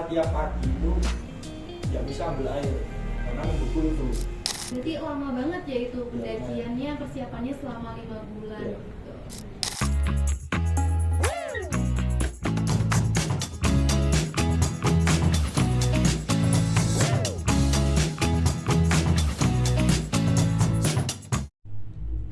tiap pagi itu nggak bisa ambil air karena membeku itu. Berarti lama banget ya itu pendakiannya, persiapannya selama 5 bulan Iya. gitu.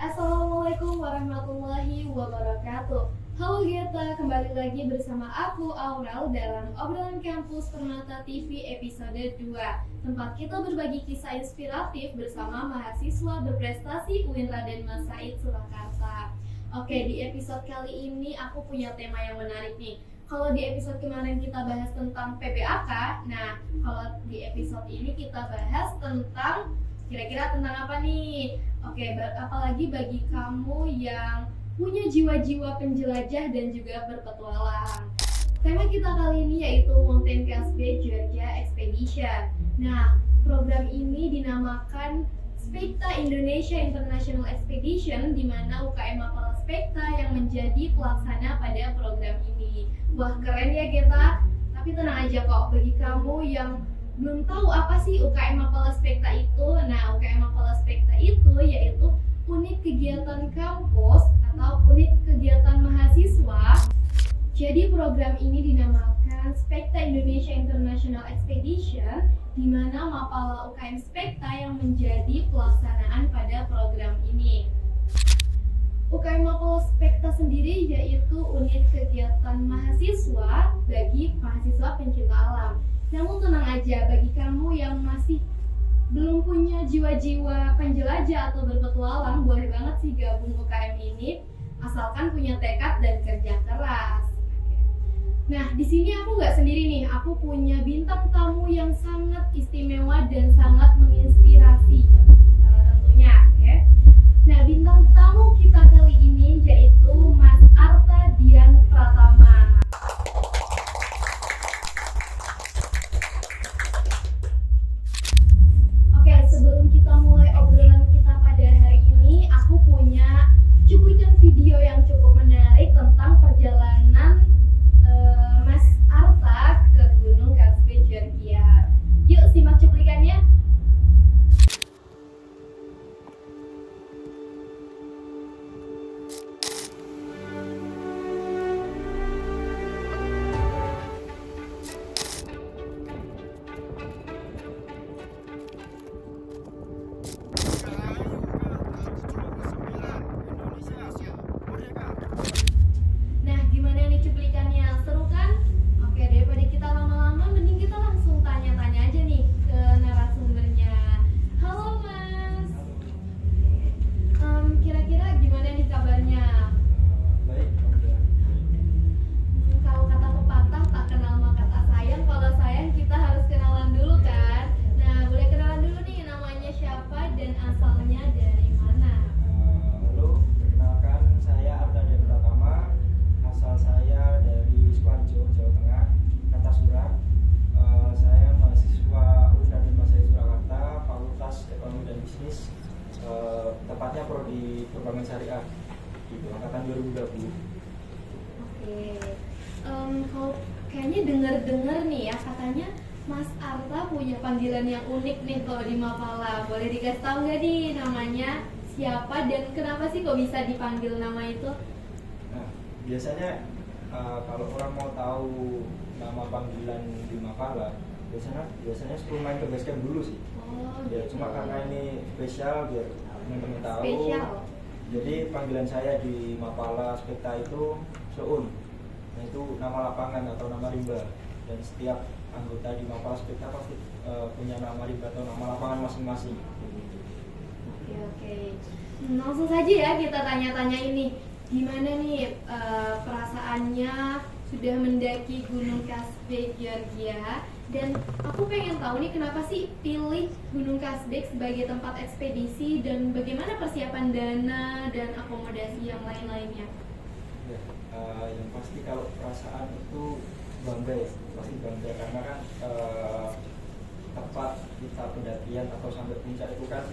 Assalamualaikum warahmatullahi wabarakatuh. Halo Geta, kembali lagi bersama aku Aurel dalam obrolan kampus Permata TV episode 2, tempat kita berbagi kisah inspiratif bersama mahasiswa berprestasi UIN Raden Mas Said Surakarta. Oke, di episode kali ini aku punya tema yang menarik nih. Kalau di episode kemarin kita bahas tentang PPAK, nah kalau di episode ini kita bahas tentang kira-kira tentang apa nih? Oke, apalagi bagi kamu yang punya jiwa-jiwa penjelajah dan juga berpetualang. Tema kita kali ini yaitu Mountain Cascade Georgia Expedition. Nah, program ini dinamakan Spekta Indonesia International Expedition, di mana UKM Mapala Spekta yang menjadi pelaksana pada program ini. Wah, keren ya Geta. Tapi tenang aja kok, bagi kamu yang belum tahu apa sih UKM Mapala Spekta itu. Nah, UKM Mapala Spekta itu yaitu unit kegiatan kampus atau unit kegiatan mahasiswa. Jadi program ini dinamakan Spekta Indonesia International Expedition, di mana Mapala UKM Spekta yang menjadi pelaksanaan pada program ini. UKM Mapala Spekta sendiri yaitu unit kegiatan mahasiswa bagi mahasiswa pencinta alam. Namun tenang aja, bagi kamu yang masih belum punya jiwa-jiwa penjelajah atau berpetualang, boleh banget sih gabung UKM ini, asalkan punya tekad dan kerja keras. Nah, di sini aku nggak sendiri nih, aku punya bintang tamu yang sangat istimewa dan sangat menginspirasi tentunya. Ya. Nah, bintang tamu kita kali ini yaitu Mas Arta Dian Pratama. Sebelum kita mulai obrolan kita pada hari ini, aku punya cuplikan video yang cukup menarik tentang perjalanan Mas Arta ke Gunung Cascade Georgia. Yuk simak cuplikannya. Nah, gimana nih cuplikannya? Seru kan? Oke, daripada kita lama-lama, mending kita langsung tanya-tanya aja nih ke narasumbernya. Halo Mas. Kira-kira gimana nih kabarnya? Baik, alhamdulillah. Kalau kata pepatah, tak kenal maka tak sayang. Kalau sayang kita harus kenalan dulu kan? Nah, boleh kenalan dulu nih, namanya siapa dan asalnya dari mana? Halo, perkenalkan saya Arta Dian Pratama. Asal saya dari Sukoharjo, Jawa Tengah, Kartasura. Saya mahasiswa UIN Raden Mas Said Surakarta, Fakultas Ekonomi dan Bisnis, tepatnya prodi Perbankan Syariah, gitu, angkatan 2020. Oke, kalau kayaknya dengar-dengar nih ya, katanya Mas Arta punya panggilan yang unik nih kalau di Mapala. Boleh dikasih tahu nggak nih namanya siapa dan kenapa sih kok bisa dipanggil nama itu? Nah, biasanya kalau orang mau tahu nama panggilan di Mapala, biasanya sebelum main ke basecamp dulu sih. Oh, Ya, gitu. cuma karena ini spesial biar teman-teman tahu. Spesial. Jadi panggilan saya di Mapala Spekta itu Soun. Nah, itu nama lapangan atau nama rimba. Dan setiap anggota di Mapala Spekta pasti punya nama rimba atau nama lapangan masing-masing. Oke. Langsung saja ya kita tanya-tanya ini. Gimana nih perasaannya sudah mendaki Gunung Cascade Georgia? Dan aku pengen tahu nih kenapa sih pilih Gunung Cascade sebagai tempat ekspedisi dan bagaimana persiapan dana dan akomodasi yang lain-lainnya? Ya, yang pasti kalau perasaan itu bangga ya, pasti bangga karena kan tepat kita pendakian atau sampai puncak itu kan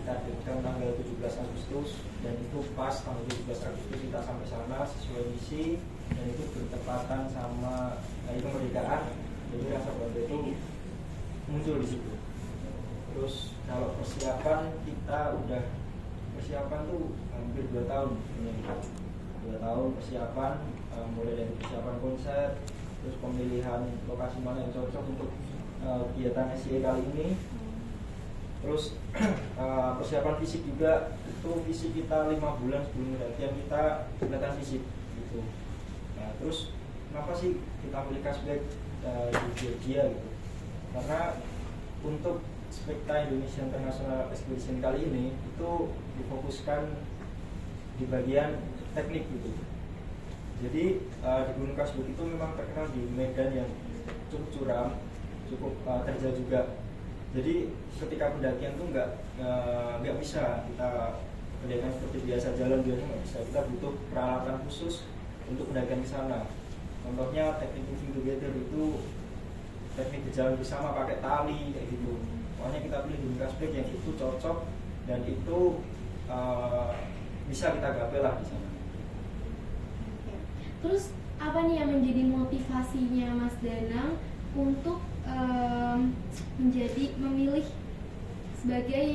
kita deadline tanggal 17 Agustus dan itu pas tanggal 17 Agustus kita sampai sana sesuai misi dan itu bertepatan sama hari kemerdekaan. Jadi rasa bangga itu muncul di situ. Terus kalau persiapan kita udah persiapan tuh hampir 2 tahun sebenarnya. 2 tahun persiapan, mulai dari persiapan konser, terus pemilihan lokasi mana yang cocok untuk kegiatan SCA kali ini. Terus persiapan fisik juga, itu fisik kita 5 bulan sebelum latihan kita latihan fisik gitu. Nah terus kenapa sih kita pilih Kasbek di Georgia gitu? Karena untuk Spekta Indonesia International Expedition kali ini itu difokuskan di bagian teknik gitu. Jadi di Gunung Kasbek itu memang terkenal di medan yang cukup curam, cukup terjal juga. Jadi ketika pendakian tuh nggak bisa kita pendakian seperti biasa jalan nggak bisa. Kita butuh peralatan khusus untuk pendakian ke sana. Contohnya teknik moving together itu teknik berjalan bersama pakai tali kayak gitu. Makanya kita pilih Gunung Kasbek yang itu cocok dan itu bisa kita gapai lah di sana. Terus apa nih yang menjadi motivasinya Mas Danang untuk menjadi memilih sebagai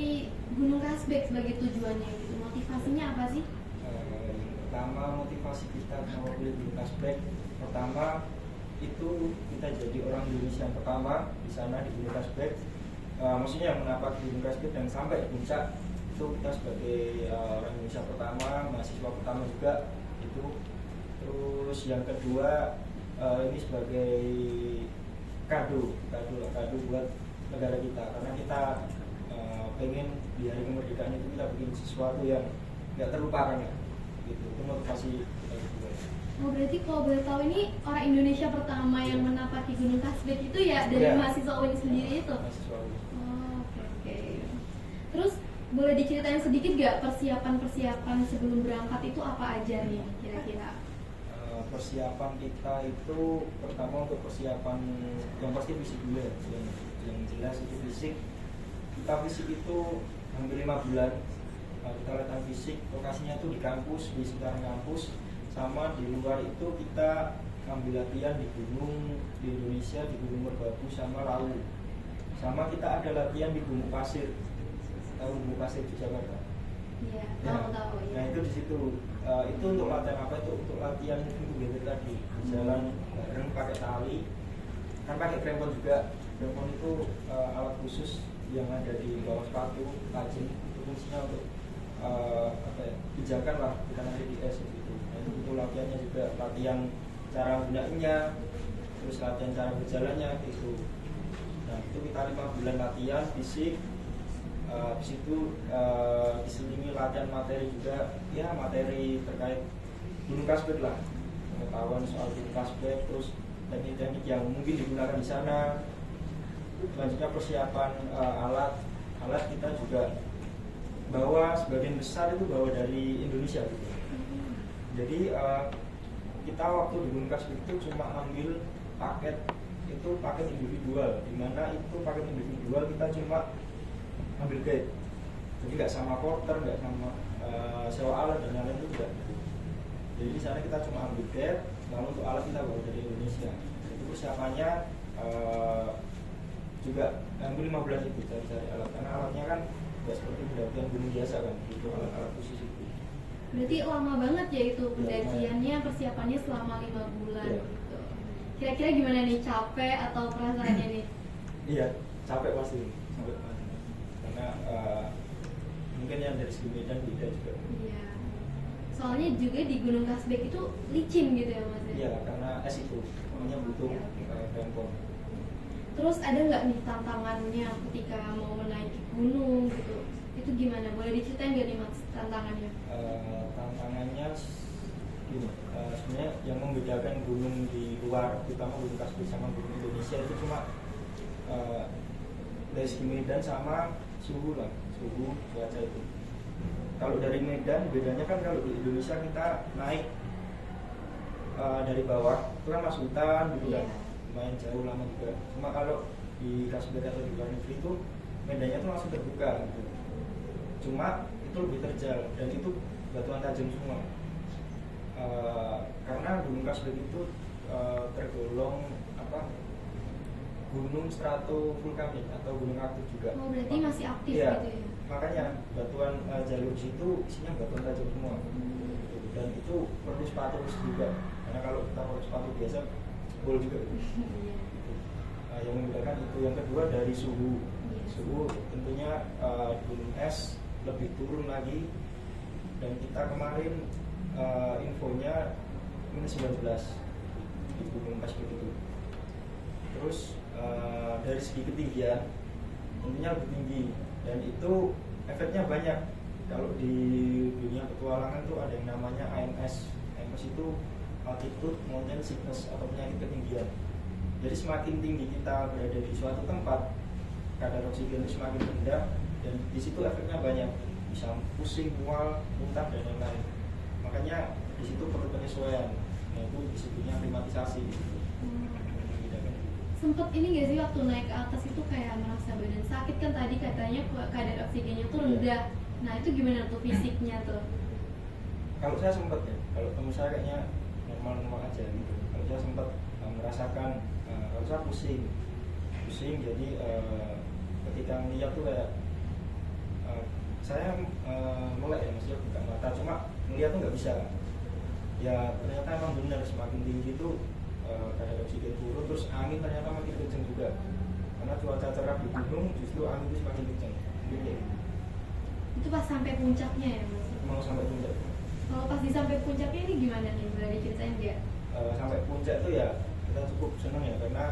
Gunung Kasbek sebagai tujuannya gitu? Motivasinya apa sih? Pertama, motivasi kita kenapa pilih Gunung Kasbek, pertama itu kita jadi orang Indonesia yang pertama di sana di Gunung Kasbek. Maksudnya yang menapak di Gunung Kasbek dan sampai di puncak itu kita sebagai orang Indonesia pertama, mahasiswa pertama juga itu. Terus yang kedua ini sebagai kado buat negara kita, karena kita pengen di hari kemerdekaan itu kita bikin sesuatu yang nggak terlupakan ya, gitu. Itu motivasi kita juga. Oh berarti kalau boleh tahu ini orang Indonesia pertama yang menapaki Gunung Kasbek itu ya dari mahasiswa UIN sendiri itu? Mahasiswa UIN. Oh, oke. Terus boleh diceritain sedikit gak persiapan sebelum berangkat itu apa aja nih kira-kira? Persiapan kita itu pertama untuk persiapan yang pasti fisik dulu ya, yang jelas itu fisik. Kita fisik itu hampir 5 bulan. Kita latihan fisik, lokasinya itu di kampus, di sekitaran kampus, sama di luar itu kita ambil latihan di gunung di Indonesia, di Gunung Merbabu sama Lawu. Sama kita ada latihan di Gunung Pasir. Tahu Gunung Pasir di Jakarta? Iya, tahu ya. Nah itu di situ. Itu untuk latihan apa? Itu untuk latihan itu tadi, jalan bareng pakai tali, kan pakai crampon juga. Crampon itu alat khusus yang ada di bawah sepatu, tajam. Itu fungsinya untuk pijakan lah, kita nanti di es gitu. Nah itu latihannya juga, latihan cara gunainnya, terus latihan cara berjalannya gitu. Nah itu kita 5 bulan latihan fisik. Habis itu diselingi latihan materi juga, ya materi terkait Gunung Kasbek lah, pengetahuan soal Gunung Kasbek, terus teknik-teknik yang mungkin digunakan di sana. Selanjutnya persiapan alat kita juga bawa, sebagian besar itu bawa dari Indonesia gitu. Jadi kita waktu di Gunung Kasbek itu cuma ambil paket individual, dimana itu paket individual kita cuma ambil guide, jadi nggak sama porter, nggak sama sewa alat dan lain-lain itu enggak. Jadi di sana kita cuma ambil guide, lalu untuk alat kita bawa dari Indonesia. Itu persiapannya juga ambil 5 bulan itu cari alat, karena alatnya kan nggak seperti pendakian gunung biasa kan, itu alat-alat khusus itu. Berarti lama banget ya itu pendakiannya, persiapannya selama 5 bulan gitu. Kira-kira gimana nih, capek atau perasaannya nih? Iya, capek pasti. Karena mungkin yang dari segi medan beda juga. Iya. Soalnya juga di Gunung Kasbek itu licin gitu ya Mas? Iya, karena es itu, makanya butuh crampon. Terus ada nggak nih tantangannya ketika mau menaiki gunung gitu? Itu gimana? Boleh diceritain nggak nih Mas tantangannya? Tantangannya gini, sebenarnya yang membedakan gunung di luar, terutama Gunung Kasbek sama gunung Indonesia itu cuma dari segi medan sama suhu cuaca itu. Kalau dari medan bedanya kan, kalau di Indonesia kita naik dari bawah itu kan masuk hutan gitu kan, lumayan jauh lama juga. Cuma kalau di Kasbek atau di luar negeri itu medannya tuh langsung terbuka gitu. Cuma itu lebih terjal dan itu batuan tajam semua. Karena Gunung Kasbek itu tergolong gunung stratofulkanik atau gunung aktif juga. Oh, berarti masih aktif Iya, gitu ya? makanya batuan jalur situ isinya batuan tajam semua. Dan itu perlu sepatu juga, karena kalau kita pakai sepatu biasa jebol juga. Iya. Yang membedakan itu. Yang kedua dari suhu. Iya. Suhu tentunya gunung es lebih turun lagi, dan kita kemarin infonya -19 di gunung Kasbek itu. Terus dari segi ketinggian tentunya lebih tinggi, dan itu efeknya banyak. Kalau di dunia petualangan tuh ada yang namanya AMS. AMS itu altitude mountain sickness atau penyakit ketinggian. Jadi semakin tinggi kita berada di suatu tempat, kadar oksigen itu semakin rendah, dan di situ efeknya banyak, bisa pusing, mual, muntah, dan lain-lain. Makanya di situ perlu penyesuaian, yaitu disebutnya aklimatisasi. Sempet ini gak sih waktu naik ke atas itu kayak merasa badan sakit kan, tadi katanya kadar oksigennya tuh rendah. Nah itu gimana tuh fisiknya tuh? Kalau saya sempat ya, kalau teman saya kayaknya normal-normal aja gitu. Kalau saya sempat merasakan, kalau saya pusing, jadi ketika melihat tuh kayak saya melek ya, maksudnya buka mata, cuma melihat tuh nggak bisa. Ya ternyata emang benar, semakin tinggi tuh kadar oksigen turun, terus angin ternyata makin kenceng juga. Karena cuaca cerah di gunung, justru angin itu semakin kenceng. Itu pas sampai puncaknya ya mas? Mau sampai puncak. Kalau pas di sampai puncaknya ini gimana nih? Boleh diceritain nggak? Sampai puncak tuh ya kita cukup senang ya, karena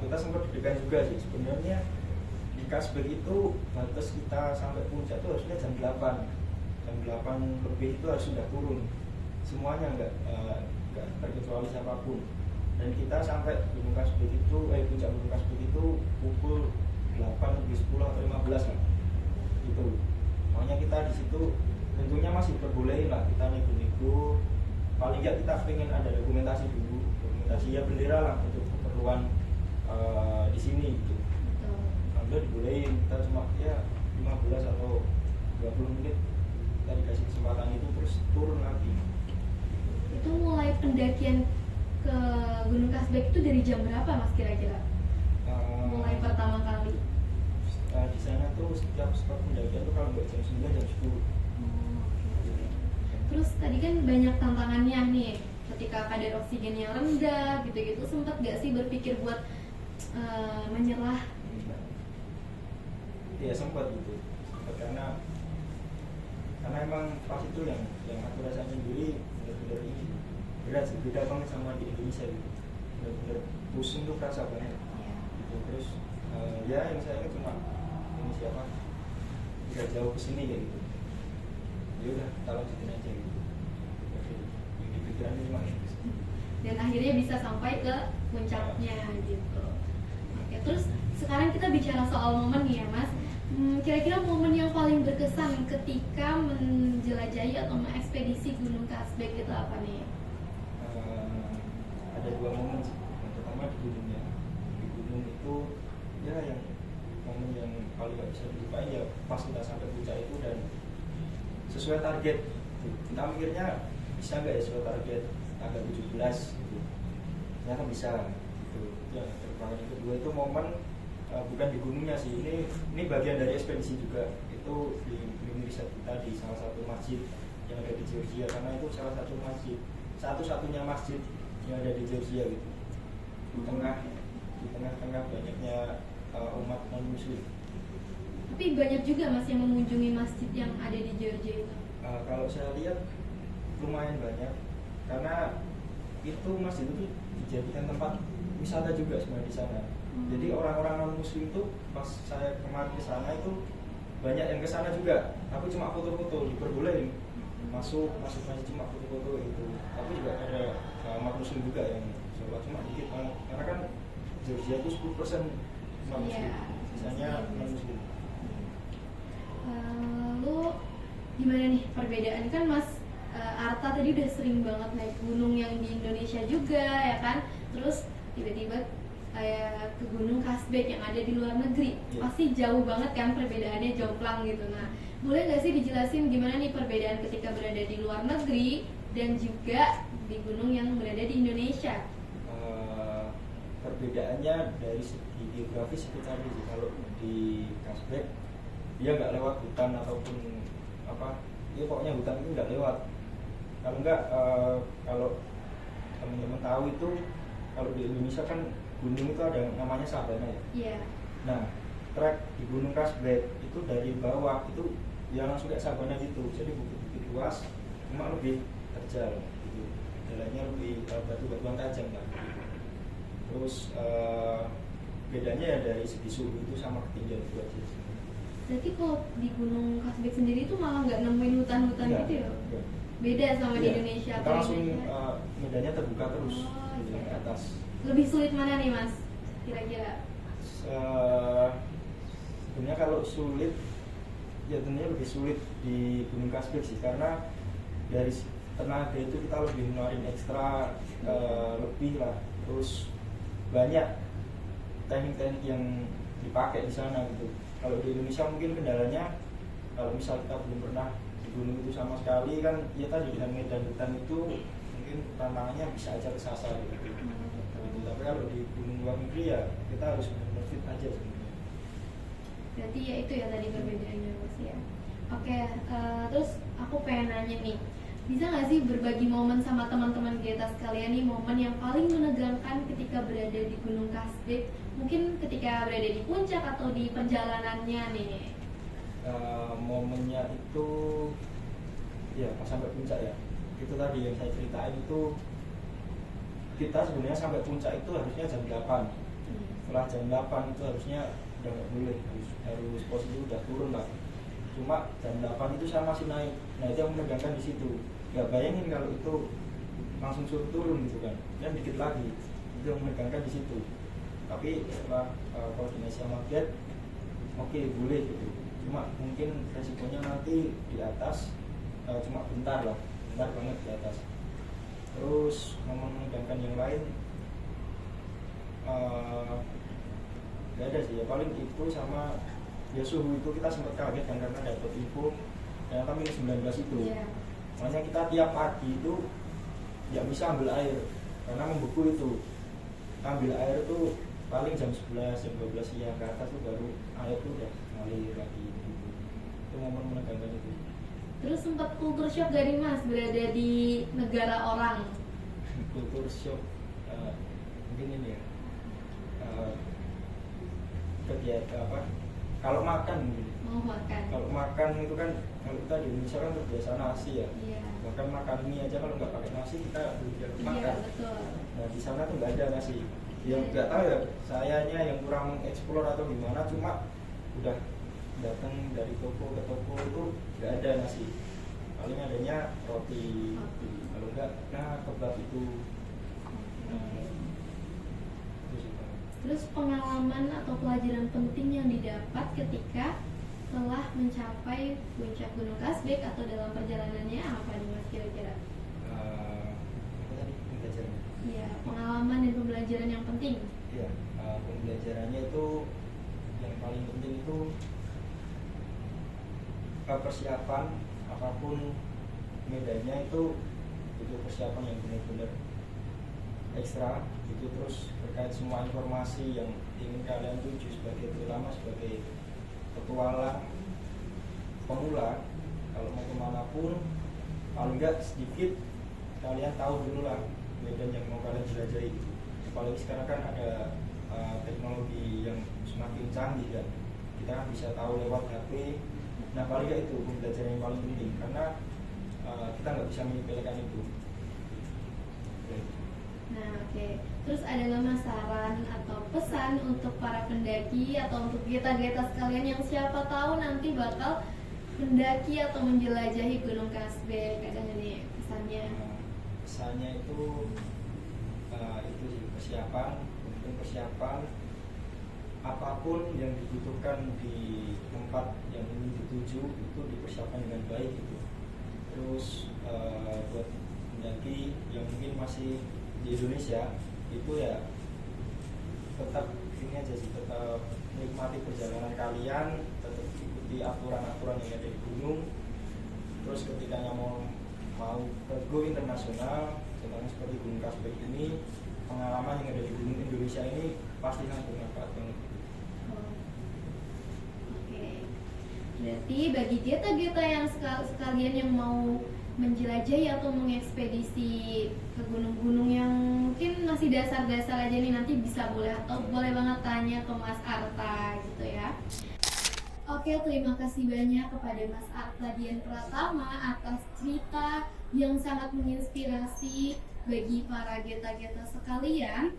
kita sempat deg-degan juga sih. Sebenarnya di Kasbek itu batas kita sampai puncak tuh harusnya jam 8 lebih itu harus sudah turun semuanya, nggak terkecuali siapapun. Dan kita sampai Gunung Kasbek itu puncak Gunung Kasbek itu pukul 8 lebih 10 atau 15 lah itu. Makanya kita di situ tentunya masih perbolehin lah kita nego-nego, paling nggak kita pengen ada dokumentasi dulu, dokumentasi ya bendera lah untuk keperluan di sini gitu. Alhamdulillah dibolehin, kita cuma ya 15 atau 20 menit kita dikasih kesempatan itu, terus turun lagi. Itu mulai pendakian ke Gunung Kasbek itu dari jam berapa mas kira-kira? Mulai pertama kali? Di sana tuh setiap spot pendakian tuh kalau nggak jam 9 jam 10. Terus tadi kan banyak tantangannya nih, ketika kadar oksigen yang rendah gitu-gitu, sempat gak sih berpikir buat menyerah? Iya sempat gitu, karena emang pas itu yang aku rasain sendiri benar-benar ini berat sih, beda banget sama di Indonesia gitu, benar-benar pusing tuh kerasa banget gitu. Terus ya yang saya ingat cuma ini siapa tidak jauh kesini kayak gitu, ya udah kita lanjutin aja gitu. Yang di pikiran cuma itu. Dan akhirnya bisa sampai ke puncaknya gitu. Oke, terus sekarang kita bicara soal momen nih ya mas. Kira-kira momen yang paling berkesan ketika menjelajahi atau mengekspedisi Gunung Kasbek itu apa nih? Ada dua momen sih. Yang pertama di gunungnya. Di gunung itu ya yang momen yang paling gak bisa dilupain ya pas kita sampai puncak itu dan sesuai target. Kita mikirnya bisa nggak ya sesuai target tanggal 17 gitu. Ternyata bisa gitu. Yang terbaik yang kedua itu momen bukan di gunungnya sih, ini bagian dari ekspedisi juga. Itu di riset kita di salah satu masjid yang ada di Georgia, karena itu salah satu masjid, satu-satunya masjid yang ada di Georgia gitu, di tengah-tengah banyaknya umat non muslim. Tapi banyak juga mas yang mengunjungi masjid yang ada di Georgia itu. Kalau saya lihat lumayan banyak, karena itu masjid itu dijadikan tempat wisata juga sebenarnya di sana. Jadi orang-orang non muslim itu pas saya kemarin ke sana itu banyak yang ke sana juga, tapi cuma foto-foto, diperbolehin masuk masjid cuma foto-foto itu. Tapi juga ada umat muslim juga yang sholat, cuma dikit banget, karena kan Georgia itu 10% umat muslim, sisanya non muslim. Lalu gimana nih perbedaan, kan mas Arta tadi udah sering banget naik gunung yang di Indonesia juga ya kan, terus tiba-tiba kayak ke Gunung Kasbek yang ada di luar negeri, pasti jauh banget kan perbedaannya, jomplang gitu. Nah, boleh nggak sih dijelasin gimana nih perbedaan ketika berada di luar negeri dan juga di gunung yang berada di Indonesia? perbedaannya dari segi geografis itu tadi sih. Kalau di Kasbek dia nggak lewat hutan ataupun apa, ya pokoknya hutan itu nggak lewat. Kalau nggak kalau teman-teman tahu itu, kalau di Indonesia kan gunung itu ada namanya sabana ya. Iya. Nah, trek di Gunung Kasbek itu dari bawah itu ya langsung kayak sabana gitu. Jadi bukit-bukit luas, cuma lebih terjal gitu. Jalannya lebih batu-batuan tajam lah. Terus bedanya ya dari segi suhu itu sama ketinggian itu aja. Berarti kalau di Gunung Kasbek sendiri itu malah nggak nemuin hutan-hutan Enggak, gitu ya? enggak. Beda sama di Iya, Indonesia kita atau langsung Indonesia? medannya terbuka terus Oh, di iya. atas. Lebih sulit mana nih mas? Kira-kira? Sebenarnya kalau sulit ya tentunya lebih sulit di Gunung Kasbek sih, karena dari tenaga itu kita lebih ngeluarin ekstra lebih lah. Terus banyak teknik-teknik yang dipakai di sana gitu. Kalau di Indonesia mungkin kendalanya, kalau misal kita belum pernah di gunung itu sama sekali kan, ya tadi dengan medan hutan itu mungkin tantangannya bisa aja kesasar gitu. Tapi kalau di gunung luar negeri ya kita harus benar-benar fit aja sebenarnya. Berarti ya itu ya tadi perbedaannya mas ya. Oke, terus aku pengen nanya nih, bisa nggak sih berbagi momen sama teman-teman kita sekalian nih, momen yang paling menegangkan ketika berada di Gunung Kasbek? Mungkin ketika berada di puncak atau di perjalanannya nih. Momennya itu ya pas sampai puncak ya, itu tadi yang saya ceritain itu, kita sebenarnya sampai puncak itu harusnya jam 8. Setelah jam 8 itu harusnya udah nggak boleh, harus posisi udah turun lah. Cuma jam 8 itu saya masih naik. Nah itu yang menegangkan di situ. Nggak bayangin kalau itu langsung suruh turun gitu kan, dan dikit lagi. Itu yang menegangkan di situ. Tapi setelah koordinasi sama guide, oke, boleh gitu. Cuma mungkin resikonya nanti di atas cuma bentar lah, bentar banget di atas. Terus momen menegangkan yang lain nggak ada sih ya, paling itu sama ya suhu itu kita sempat kaget kan, karena dapat info ternyata minus 19 itu. Yeah. Makanya kita tiap pagi itu nggak bisa ambil air karena membeku itu. Ambil air itu paling jam 11, jam 12 siang ke atas tuh baru air tuh udah ngalir lagi gitu. Itu momen menegangkan itu. Terus sempat kultur shock gak nih mas berada di negara orang? Kultur shock mungkin ini ya, kegiatan apa, kalau makan mungkin. Mau makan? Kalau makan itu kan, kalau kita di Indonesia kan terbiasa nasi ya. Iya. Bahkan makan mie aja kalau nggak pakai nasi kita belum bisa Iya makan. betul. Nah di sana tuh nggak ada nasi. Yang nggak tahu ya, sayanya yang kurang mengeksplor atau gimana, cuma udah datang dari toko ke toko itu nggak ada nasi. Paling adanya roti. Kalau nggak, nah kebab itu. Itu sih, Pak. Terus pengalaman atau pelajaran penting yang didapat ketika telah mencapai puncak Gunung Kasbek atau dalam perjalanannya apa nih mas kira-kira? Apa tadi pembelajarannya? Iya, pengalaman dan pembelajaran yang penting. Iya, pembelajarannya itu yang paling penting itu persiapan apapun medannya itu persiapan yang benar-benar ekstra itu. Terus terkait semua informasi yang ingin kalian tuju sebagai terutama sebagai petualang pemula, kalau mau kemanapun paling nggak sedikit kalian tahu dulu lah medan yang mau kalian jelajahi. Apalagi sekarang kan ada teknologi yang semakin canggih kan, kita kan bisa tahu lewat HP. Nah paling nggak itu pembelajaran yang paling penting, karena kita nggak bisa menyepelekan itu. Nah oke. Terus ada nggak mas saran atau pesan untuk para pendaki atau untuk geta-geta sekalian yang siapa tahu nanti bakal mendaki atau menjelajahi Gunung Kasbek? Ada nggak nih pesannya? Pesannya itu sih persiapan, penting persiapan apapun yang dibutuhkan di tempat yang ingin dituju itu dipersiapkan dengan baik gitu. Terus buat pendaki yang mungkin masih di Indonesia itu ya tetap ini aja sih, tetap menikmati perjalanan kalian, tetap ikuti aturan-aturan yang ada di gunung. Terus ketika mau ke go internasional, contohnya seperti Gunung Kasbek ini, pengalaman yang ada di Gunung Indonesia ini pasti sangat bermanfaat banget. Oke. Berarti bagi Geta-Geta yang sekalian yang mau menjelajahi atau mengekspedisi ke gunung-gunung yang mungkin masih dasar-dasar aja nih, nanti bisa boleh banget tanya ke Mas Arta gitu ya. Oke, terima kasih banyak kepada Mas Arta Dian Pratama atas cerita yang sangat menginspirasi bagi para Geta-Geta sekalian,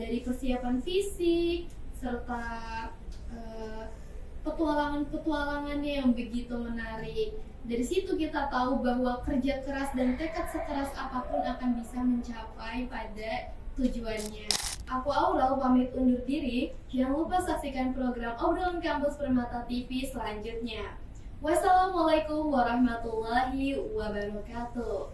dari persiapan fisik serta petualangan-petualangannya yang begitu menarik. Dari situ kita tahu bahwa kerja keras dan tekad sekeras apapun akan bisa mencapai pada tujuannya. Aku Aurel pamit undur diri. Jangan lupa saksikan program Obrolan Kampus Permata TV selanjutnya. Wassalamualaikum warahmatullahi wabarakatuh.